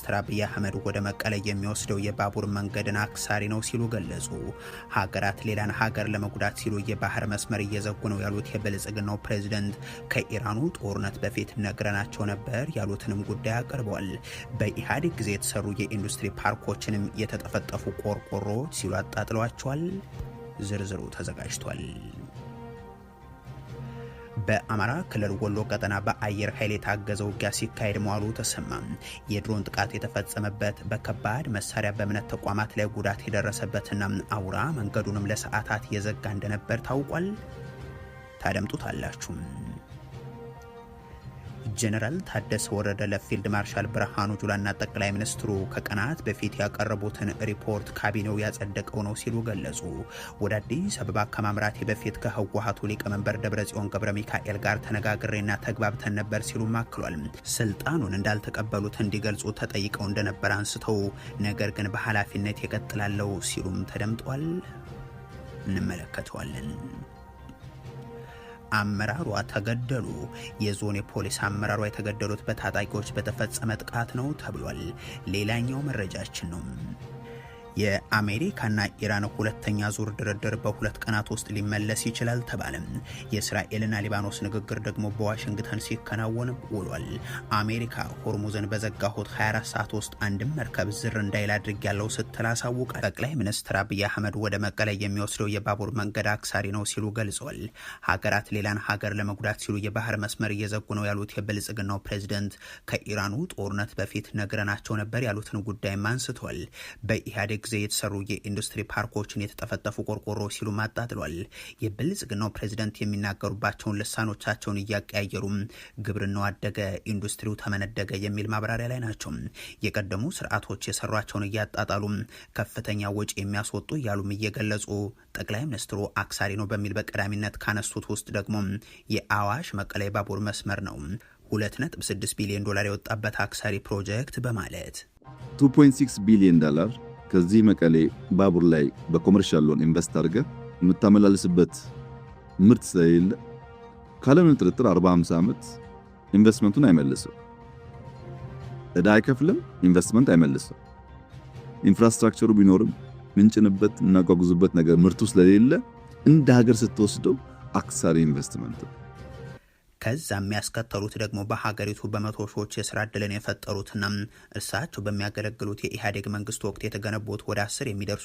ሚኒስትር አብይ አህመድ ወደ መቀለ የሚወስደው የባቡር መንገድን አክሳሪ ነው ሲሉ ገለጹ። ሀገራት ሌላን ሀገር ለመጉዳት ሲሉ የባህር መስመር እየዘጉ ነው ያሉት የብልጽግናው ፕሬዝደንት ከኢራኑ ጦርነት በፊት ነግረናቸው ነበር ያሉትንም ጉዳይ አቅርበዋል። በኢህአዴግ ጊዜ የተሰሩ የኢንዱስትሪ ፓርኮችንም የተጠፈጠፉ ቆርቆሮ ሲሉ አጣጥለዋቸዋል። ዝርዝሩ ተዘጋጅቷል። በአማራ ክልል ወሎ ቀጠና በአየር ኃይል የታገዘ ውጊያ ሲካሄድ መዋሉ ተሰማ። የድሮን ጥቃት የተፈጸመበት በከባድ መሳሪያ በእምነት ተቋማት ላይ ጉዳት የደረሰበትና አውራ መንገዱንም ለሰዓታት የዘጋ እንደነበር ታውቋል። ታደምጡታላችሁ። ጀነራል ታደሰ ወረደ ለፊልድ ማርሻል ብርሃኑ ጁላና ጠቅላይ ሚኒስትሩ ከቀናት በፊት ያቀረቡትን ሪፖርት ካቢኔው ያጸደቀው ነው ሲሉ ገለጹ። ወደ አዲስ አበባ ከማምራቴ በፊት ከህወሓቱ ሊቀመንበር ደብረጽዮን ገብረ ሚካኤል ጋር ተነጋግሬና ተግባብተን ነበር ሲሉም አክሏል። ስልጣኑን እንዳልተቀበሉት እንዲገልጹ ተጠይቀው እንደነበር አንስተው ነገር ግን በኃላፊነት ይቀጥላለው ሲሉም ተደምጧል። እንመለከተዋለን። አመራሯ ተገደሉ። የዞን የፖሊስ አመራሯ የተገደሉት በታጣቂዎች በተፈጸመ ጥቃት ነው ተብሏል። ሌላኛው መረጃችን ነው። የአሜሪካና ኢራን ሁለተኛ ዙር ድርድር በሁለት ቀናት ውስጥ ሊመለስ ይችላል ተባለ። የእስራኤልና ሊባኖስ ንግግር ደግሞ በዋሽንግተን ሲከናወን ውሏል። አሜሪካ ሆርሙዝን በዘጋሁት 24 ሰዓት ውስጥ አንድም መርከብ ዝር እንዳይል አድርጌያለሁ ስትል አሳውቃለች። ጠቅላይ ሚኒስትር አብይ አህመድ ወደ መቀለ የሚወስደው የባቡር መንገድ አክሳሪ ነው ሲሉ ገልጸዋል። ሀገራት ሌላን ሀገር ለመጉዳት ሲሉ የባህር መስመር እየዘጉ ነው ያሉት የብልጽግናው ፕሬዝደንት ከኢራኑ ጦርነት በፊት ነግረናቸው ነበር ያሉትን ጉዳይም አንስተዋል። በኢህአዴግ ጊዜ የተሰሩ የኢንዱስትሪ ፓርኮችን የተጠፈጠፉ ቆርቆሮ ሲሉ አጣጥሏል። የብልጽግናው ፕሬዝደንት የሚናገሩባቸውን ልሳኖቻቸውን እያቀያየሩም ግብርናው አደገ፣ ኢንዱስትሪው ተመነደገ የሚል ማብራሪያ ላይ ናቸው። የቀደሙ ስርዓቶች የሰሯቸውን እያጣጣሉ ከፍተኛ ወጪ የሚያስወጡ እያሉም እየገለጹ ጠቅላይ ሚኒስትሩ አክሳሪ ነው በሚል በቀዳሚነት ካነሱት ውስጥ ደግሞ የአዋሽ መቀለ ባቡር መስመር ነው። $2.6 ቢሊዮን የወጣበት አክሳሪ ፕሮጀክት በማለት $2.6 ቢሊዮን ከዚህ መቀሌ ባቡር ላይ በኮመርሻል ሎን ኢንቨስት አድርገህ የምታመላልስበት ምርት ስለሌለ ካለምን ጥርጥር 40-50 ዓመት ኢንቨስትመንቱን አይመልስም። እዳ አይከፍልም፣ ኢንቨስትመንት አይመልስም። ኢንፍራስትራክቸሩ ቢኖርም ምንጭንበት እናጓጉዙበት ነገር ምርቱ ስለሌለ እንደ ሀገር ስትወስደው አክሳሪ ኢንቨስትመንት ነው። ከዛ የሚያስከተሉት ደግሞ በሀገሪቱ በመቶ ሺዎች የስራ ዕድልን የፈጠሩትና እርሳቸው በሚያገለግሉት የኢህአዴግ መንግስት ወቅት የተገነቡት ወደ 10 የሚደርሱ